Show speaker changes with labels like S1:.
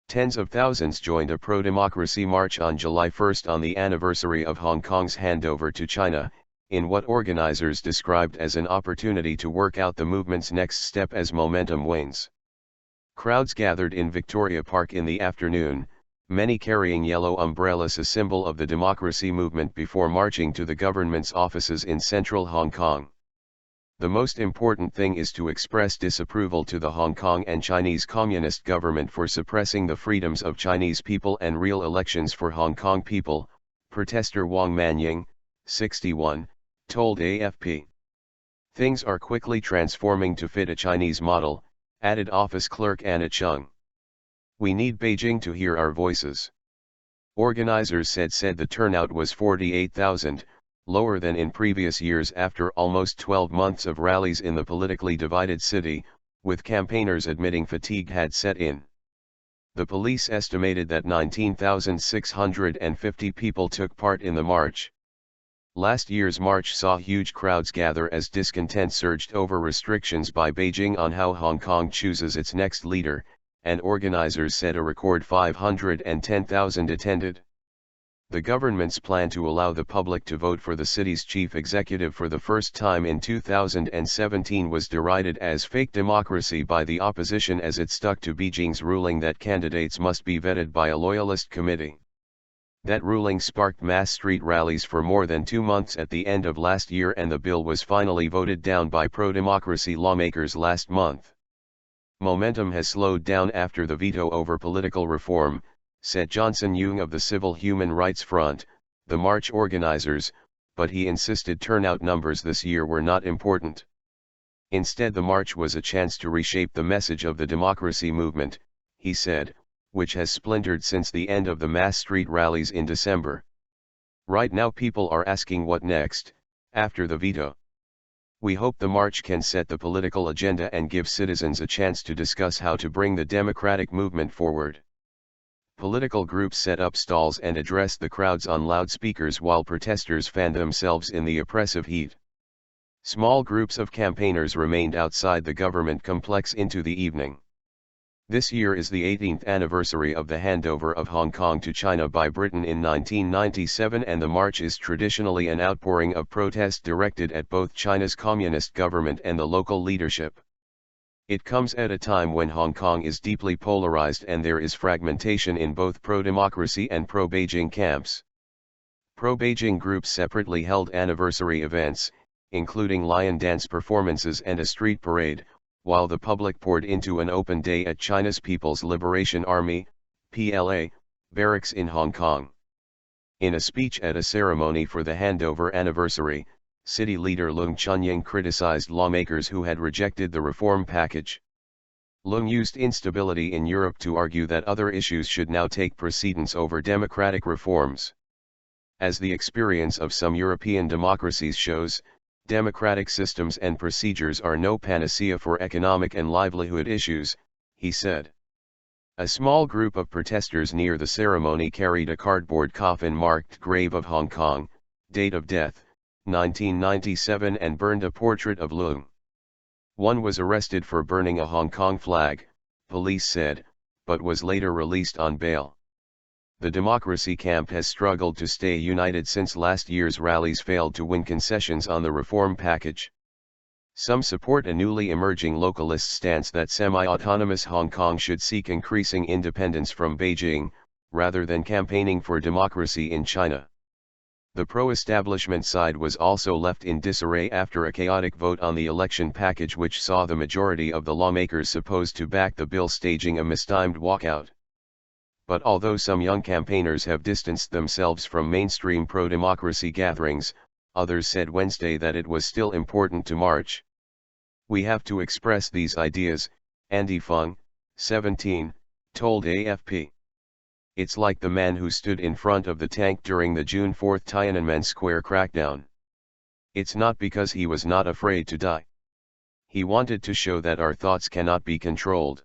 S1: Tens of thousands joined a pro-democracy march on July 1 on the anniversary of Hong Kong's handover to China, in what organizers described as an opportunity to work out the movement's next step as momentum wanes. Crowds gathered in Victoria Park in the afternoon, many carrying yellow umbrellas, a symbol of the democracy movement, before marching to the government's offices in central Hong Kong. The most important thing is to express disapproval to the Hong Kong and Chinese Communist government for suppressing the freedoms of Chinese people and real elections for Hong Kong people, protester Wong Man-ying, 61, told AFP. Things are quickly transforming to fit a Chinese model, added office clerk Anna Cheung. We need Beijing to hear our voices. Organizers said the turnout was 48,000, lower than in previous years after almost 12 months of rallies in the politically divided city, with campaigners admitting fatigue had set in. The police estimated that 19,650 people took part in the march. Last year's march saw huge crowds gather as discontent surged over restrictions by Beijing on how Hong Kong chooses its next leader, and organizers said a record 510,000 attended. The government's plan to allow the public to vote for the city's chief executive for the first time in 2017 was derided as fake democracy by the opposition, as it stuck to Beijing's ruling that candidates must be vetted by a loyalist committee. That ruling sparked mass street rallies for more than 2 months at the end of last year, and the bill was finally voted down by pro-democracy lawmakers last month. Momentum has slowed down after the veto over political reform, said Johnson Yeung of the Civil Human Rights Front, the march organizers, but he insisted turnout numbers this year were not important. Instead, the march was a chance to reshape the message of the democracy movement, he said, which has splintered since the end of the mass street rallies in December. Right now people are asking what next, after the veto. We hope the march can set the political agenda and give citizens a chance to discuss how to bring the democratic movement forward. Political groups set up stalls and addressed the crowds on loudspeakers while protesters fanned themselves in the oppressive heat. Small groups of campaigners remained outside the government complex into the evening. This year is the 18th anniversary of the handover of Hong Kong to China by Britain in 1997, and the march is traditionally an outpouring of protest directed at both China's communist government and the local leadership. It comes at a time when Hong Kong is deeply polarized and there is fragmentation in both pro-democracy and pro-Beijing camps. Pro-Beijing groups separately held anniversary events, including lion dance performances and a street parade, while the public poured into an open day at China's People's Liberation Army, PLA, barracks in Hong Kong. In a speech at a ceremony for the handover anniversary, City leader Leung Chun-ying criticized lawmakers who had rejected the reform package. Leung used instability in Europe to argue that other issues should now take precedence over democratic reforms. As the experience of some European democracies shows, democratic systems and procedures are no panacea for economic and livelihood issues, he said. A small group of protesters near the ceremony carried a cardboard coffin marked Grave of Hong Kong, date of death, 1997, and burned a portrait of Leung. One was arrested for burning a Hong Kong flag, police said, but was later released on bail. The democracy camp has struggled to stay united since last year's rallies failed to win concessions on the reform package. Some support a newly emerging localist stance that semi-autonomous Hong Kong should seek increasing independence from Beijing, rather than campaigning for democracy in China. The pro-establishment side was also left in disarray after a chaotic vote on the election package, which saw the majority of the lawmakers supposed to back the bill staging a mistimed walkout. But although some young campaigners have distanced themselves from mainstream pro-democracy gatherings, others said Wednesday that it was still important to march. We have to express these ideas, Andy Fung, 17, told AFP. It's like the man who stood in front of the tank during the June 4 Tiananmen Square crackdown. It's not because he was not afraid to die. He wanted to show that our thoughts cannot be controlled.